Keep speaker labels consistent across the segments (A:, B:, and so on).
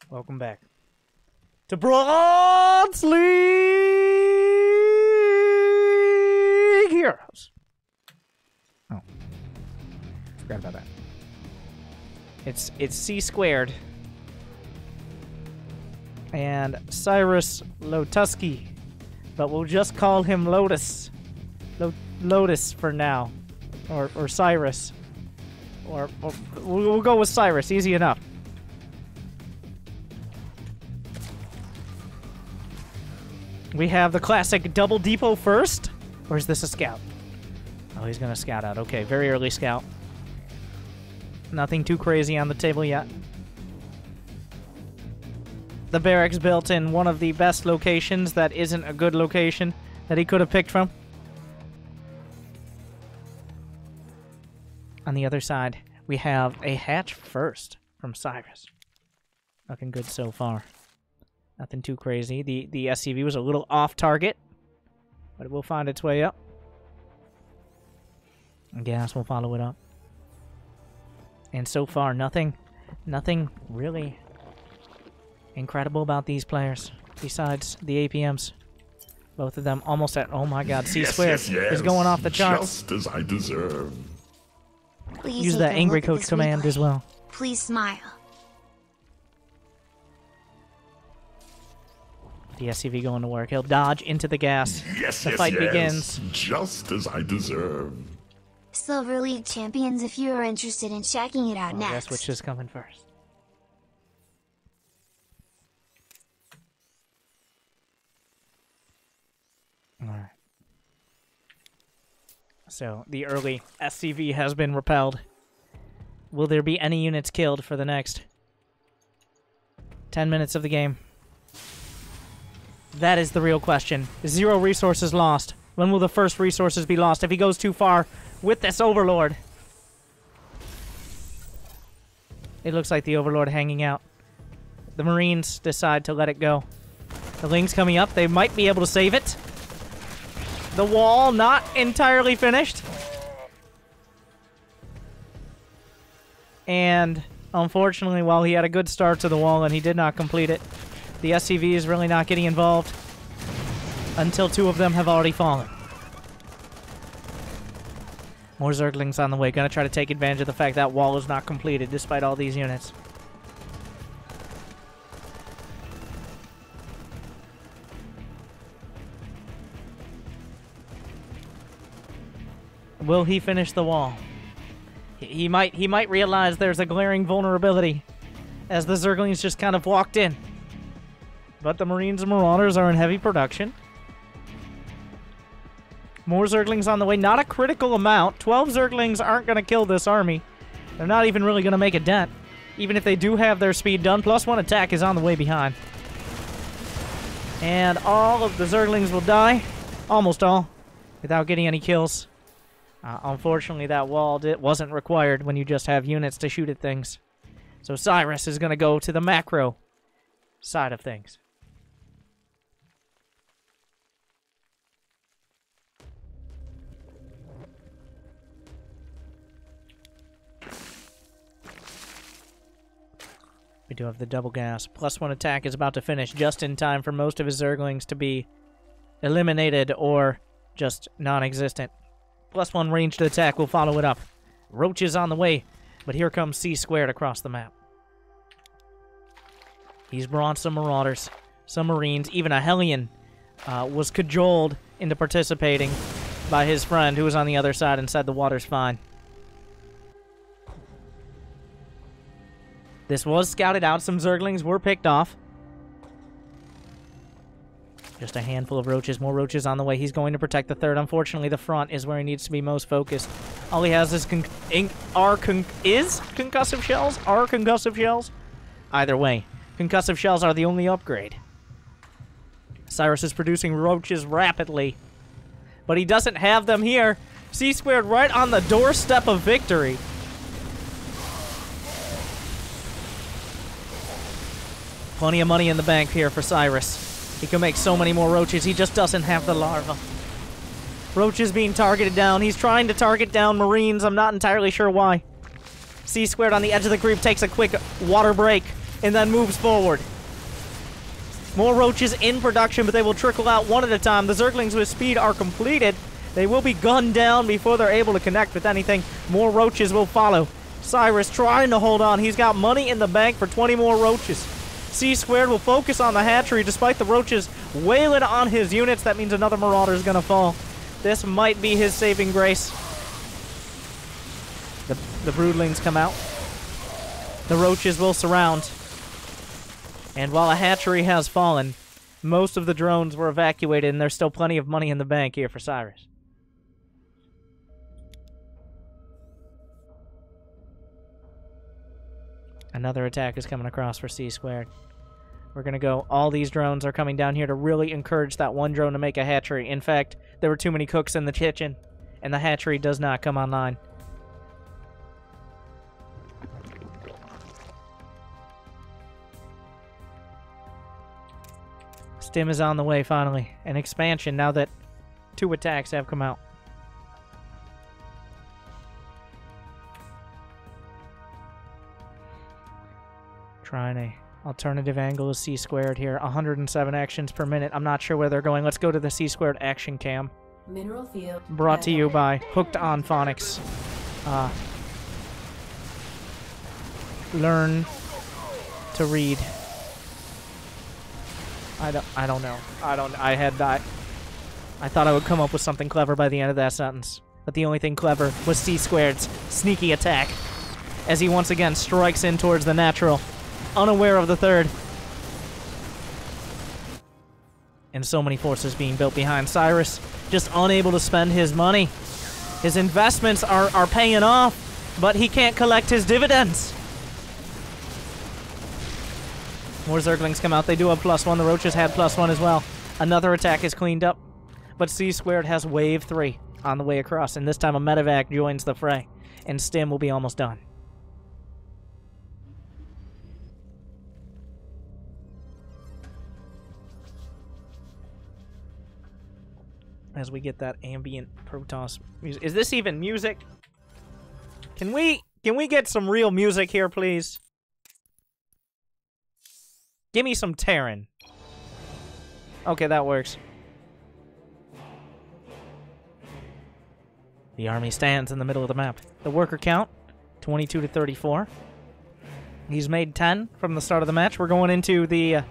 A: Welcome back to Bronze League Heroes. Oh, forgot about that. It's Csquared and Cyruslotuski, but we'll just call him Lotus. Lotus for now, or Cyrus, or we'll go with Cyrus. Easy enough. We have the classic double depot first, or is this a scout? Oh, he's gonna scout out. Okay, very early scout. Nothing too crazy on the table yet. The barracks built in one of the best locations that isn't a good location that he could have picked from. On the other side, we have a hatch first from Cyrus. Looking good so far. Nothing too crazy. The SCV was a little off target, but it will find its way up. And gas will follow it up. And so far, nothing really incredible about these players, besides the APMs. Both of them almost at, oh my god, Csquared is going off the charts.
B: Just as I deserve.
C: Please
A: use that angry coach command as well.
C: Please smile.
A: The SCV going to work. He'll dodge into the gas. The fight begins.
B: Just as I deserve.
C: Silver League champions, if you are interested in checking it out next.
A: Guess which is coming first. Alright. So, the early SCV has been repelled. Will there be any units killed for the next 10 minutes of the game? That is the real question. 0 resources lost. When will the first resources be lost if he goes too far with this Overlord? It looks like the Overlord hanging out. The Marines decide to let it go. The Ling's coming up. They might be able to save it. The wall not entirely finished. And unfortunately, while he had a good start to the wall and he did not complete it, the SCV is really not getting involved until 2 of them have already fallen. More Zerglings on the way. Gonna try to take advantage of the fact that wall is not completed despite all these units. Will he finish the wall? He might realize there's a glaring vulnerability as the Zerglings just kind of walked in. But the Marines and Marauders are in heavy production. More Zerglings on the way. Not a critical amount. 12 Zerglings aren't going to kill this army. They're not even really going to make a dent. Even if they do have their speed done. +1 attack is on the way behind. And all of the Zerglings will die. Almost all. Without getting any kills. Unfortunately, that wall wasn't required when you just have units to shoot at things. So Cyrus is going to go to the macro side of things. We do have the double gas. +1 attack is about to finish just in time for most of his Zerglings to be eliminated or just non-existent. +1 ranged attack will follow it up. Roach is on the way, but here comes Csquared across the map. He's brought some Marauders, some Marines, even a Hellion was cajoled into participating by his friend who was on the other side and said the water's fine. This was scouted out. Some Zerglings were picked off. Just a handful of Roaches. More Roaches on the way. He's going to protect the third. Unfortunately, the front is where he needs to be most focused. All he has is concussive shells? Are concussive shells? Either way, concussive shells are the only upgrade. Cyrus is producing Roaches rapidly, but he doesn't have them here. Csquared right on the doorstep of victory. Plenty of money in the bank here for Cyrus. He can make so many more Roaches. He just doesn't have the larva. Roaches being targeted down. He's trying to target down Marines. I'm not entirely sure why. Csquared on the edge of the creep takes a quick water break. and then moves forward. More roaches in production, but they will trickle out one at a time. The Zerglings with speed are completed. They will be gunned down before they're able to connect with anything. More roaches will follow. Cyrus trying to hold on. He's got money in the bank for 20 more roaches. Csquared will focus on the hatchery despite the roaches wailing on his units. That means another Marauder is going to fall. This might be his saving grace. The broodlings come out. The roaches will surround. And while a hatchery has fallen, most of the drones were evacuated, and there's still plenty of money in the bank here for Cyrus. Another attack is coming across for Csquared. We're going to go. All these drones are coming down here to really encourage that one drone to make a hatchery. In fact, there were too many cooks in the kitchen, and the hatchery does not come online. Stim is on the way, finally. An expansion now that 2 attacks have come out. Trying a alternative angle of Csquared here. 107 actions per minute. I'm not sure where they're going. Let's go to the Csquared action cam.
D: Mineral field.
A: Brought to you by Hooked on Phonics. Learn to read. I don't know. I thought I would come up with something clever by the end of that sentence. But the only thing clever was Csquared's sneaky attack as he once again strikes in towards the natural, unaware of the third. And so many forces being built behind Cyrus, just unable to spend his money. His investments are paying off, but he can't collect his dividends. More Zerglings come out. They do have +1. The roaches had +1 as well. Another attack is cleaned up. But Csquared has wave 3 on the way across. And this time a medevac joins the fray. And Stim will be almost done. As we get that ambient Protoss music. Is this even music? Can we get some real music here, please? Give me some Terran. Okay, that works. The army stands in the middle of the map. The worker count, 22 to 34. He's made 10 from the start of the match. We're going into the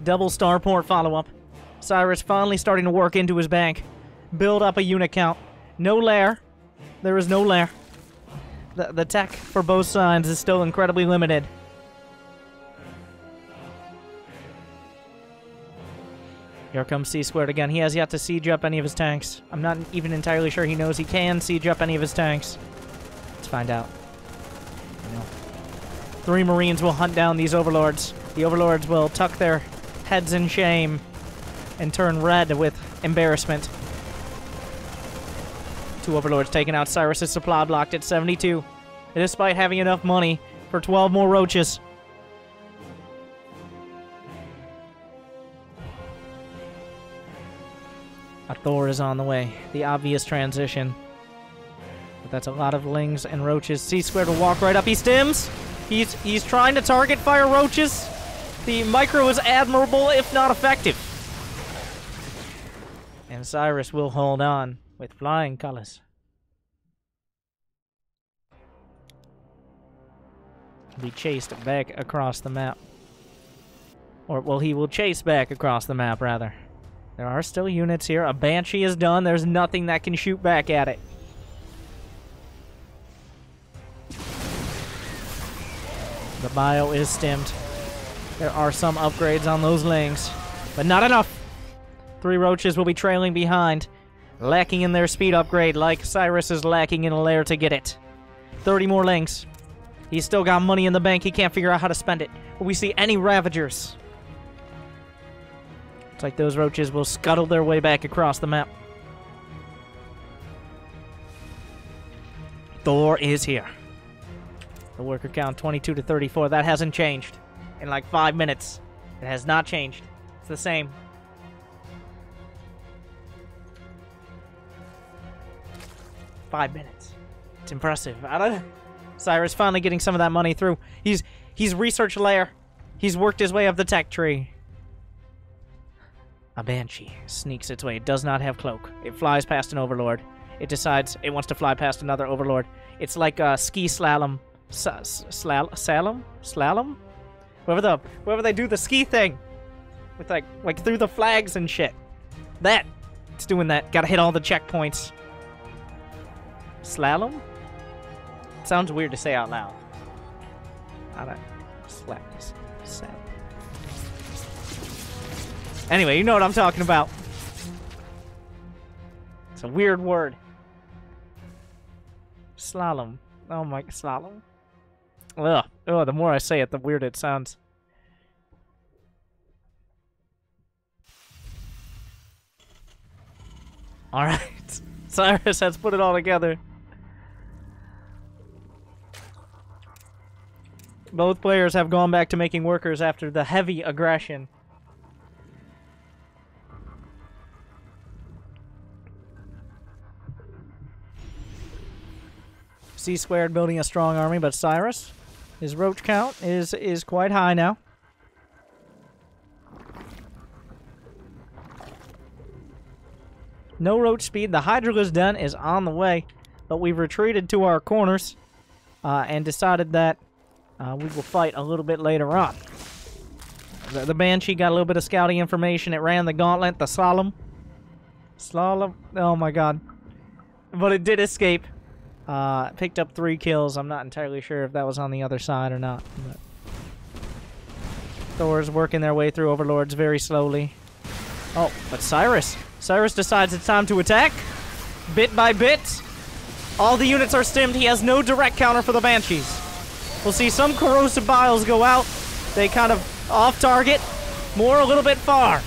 A: double starport follow-up. Cyrus finally starting to work into his bank. Build up a unit count. No lair. There is no lair. The tech for both sides is still incredibly limited. Here comes Csquared again. He has yet to siege up any of his tanks. I'm not even entirely sure he knows he can siege up any of his tanks. Let's find out. No. 3 Marines will hunt down these overlords. The overlords will tuck their heads in shame and turn red with embarrassment. 2 overlords taken out. Cyrus' supply blocked at 72. Despite having enough money for 12 more roaches. A Thor is on the way. The obvious transition. But that's a lot of lings and roaches. Csquared will walk right up. He stims. He's trying to target fire roaches. The micro is admirable, if not effective. And Cyrus will hold on with flying colors. Be chased back across the map. Or, well, he will chase back across the map, rather. There are still units here. A Banshee is done. There's nothing that can shoot back at it. The bio is stimmed. There are some upgrades on those lings, but not enough. 3 roaches will be trailing behind, lacking in their speed upgrade like Cyrus is lacking in a lair to get it. 30 more lings. He's still got money in the bank. He can't figure out how to spend it. Will we see any Ravagers? It's like those roaches will scuttle their way back across the map. Thor is here. The worker count 22 to 34. That hasn't changed in like 5 minutes. It has not changed. It's the same. Five minutes. It's impressive. Cyrus finally getting some of that money through. He's researched lair. He's worked his way up the tech tree. A Banshee sneaks its way. It does not have cloak. It flies past an Overlord. It decides it wants to fly past another Overlord. It's like a ski slalom. Slalom? Wherever they do the ski thing. With like through the flags and shit. That. It's doing that. Gotta hit all the checkpoints. Slalom? Sounds weird to say out loud. I don't... Slalom. Anyway, you know what I'm talking about. It's a weird word. Slalom. Oh my... Slalom? Ugh. Oh, the more I say it, the weirder it sounds. Alright. Cyrus has put it all together. Both players have gone back to making workers after the heavy aggression. Csquared building a strong army, but Cyrus, his roach count is quite high now. No roach speed. The Hydralisk Den is on the way, but we've retreated to our corners and decided that we will fight a little bit later on. The Banshee got a little bit of scouting information. It ran the gauntlet, the slalom. Slalom. Oh my god. But it did escape. Picked up 3 kills. I'm not entirely sure if that was on the other side or not. But Thor's working their way through Overlords very slowly. Oh, but Cyrus decides it's time to attack. Bit by bit. All the units are stimmed. He has no direct counter for the Banshees. We'll see some corrosive biles go out. They kind of off target. More a little bit far.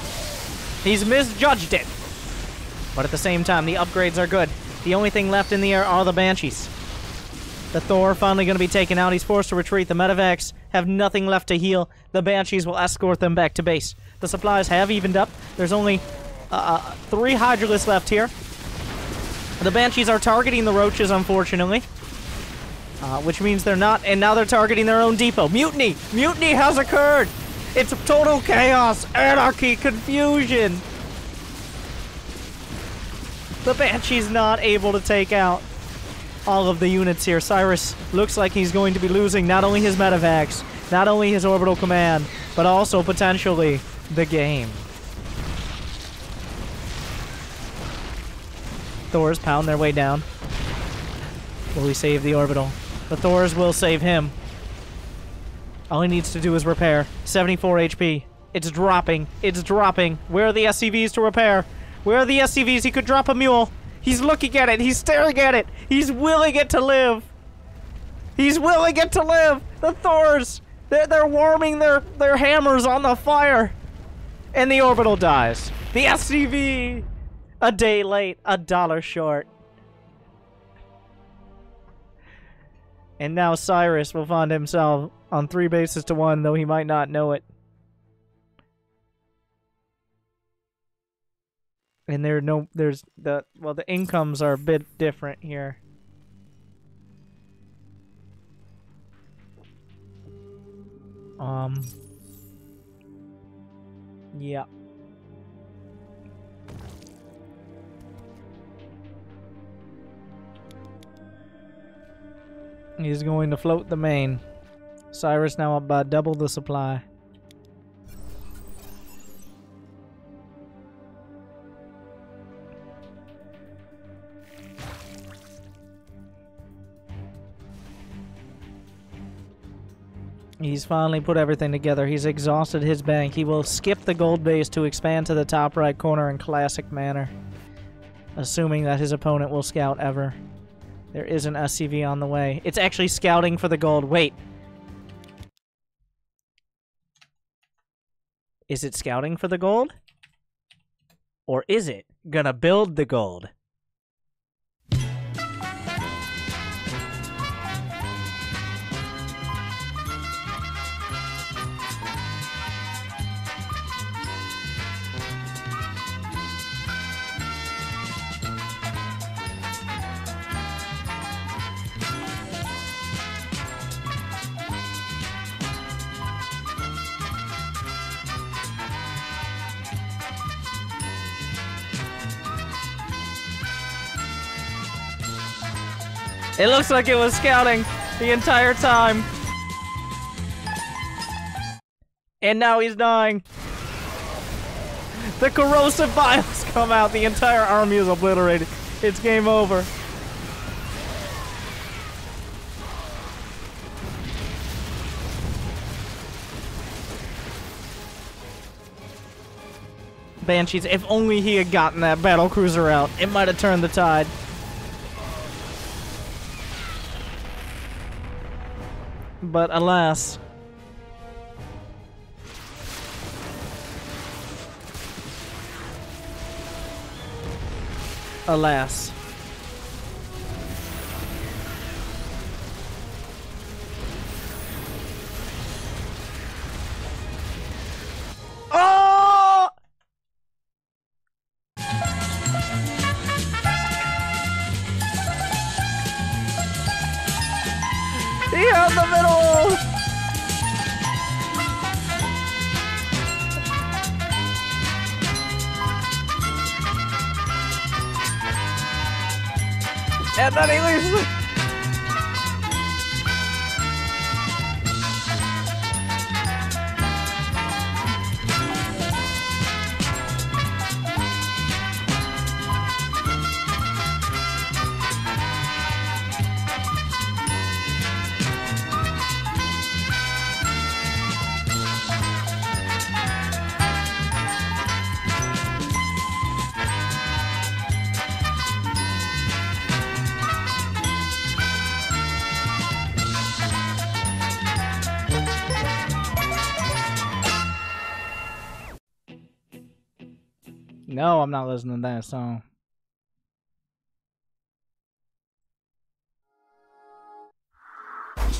A: He's misjudged it. But at the same time, the upgrades are good. The only thing left in the air are the Banshees. The Thor finally going to be taken out. He's forced to retreat. The medevacs have nothing left to heal. The Banshees will escort them back to base. The supplies have evened up. There's only 3 Hydralisks left here. The Banshees are targeting the Roaches, unfortunately. Which means they're not, and now they're targeting their own depot. Mutiny! Mutiny has occurred! It's total chaos, anarchy, confusion! The Banshee's not able to take out all of the units here. Cyrus looks like he's going to be losing not only his medevacs, not only his orbital command, but also potentially the game. Thors pound their way down. Will he save the orbital? The Thors will save him. All he needs to do is repair. 74 HP. It's dropping. It's dropping. Where are the SCVs to repair? Where are the SCVs? He could drop a mule. He's looking at it. He's staring at it. He's willing it to live. He's willing it to live. The Thors. They're warming their hammers on the fire. And the orbital dies. The SCV. A day late. $1 short. And now Cyrus will find himself on 3 bases to 1, though he might not know it. And the incomes are a bit different here. Yeah. He's going to float the main. Cyrus now up by double the supply. He's finally put everything together. He's exhausted his bank. He will skip the gold base to expand to the top right corner in classic manner, assuming that his opponent will scout ever. There is an SCV on the way. It's actually scouting for the gold. Wait. Is it scouting for the gold? Or is it gonna build the gold? It looks like it was scouting the entire time. And now he's dying. The corrosive vials come out. The entire army is obliterated. It's game over. Banshees, if only he had gotten that battlecruiser out, it might have turned the tide. But alas. Alas. Oh! He had the middle! And then he leaves. No, I'm not listening to that song.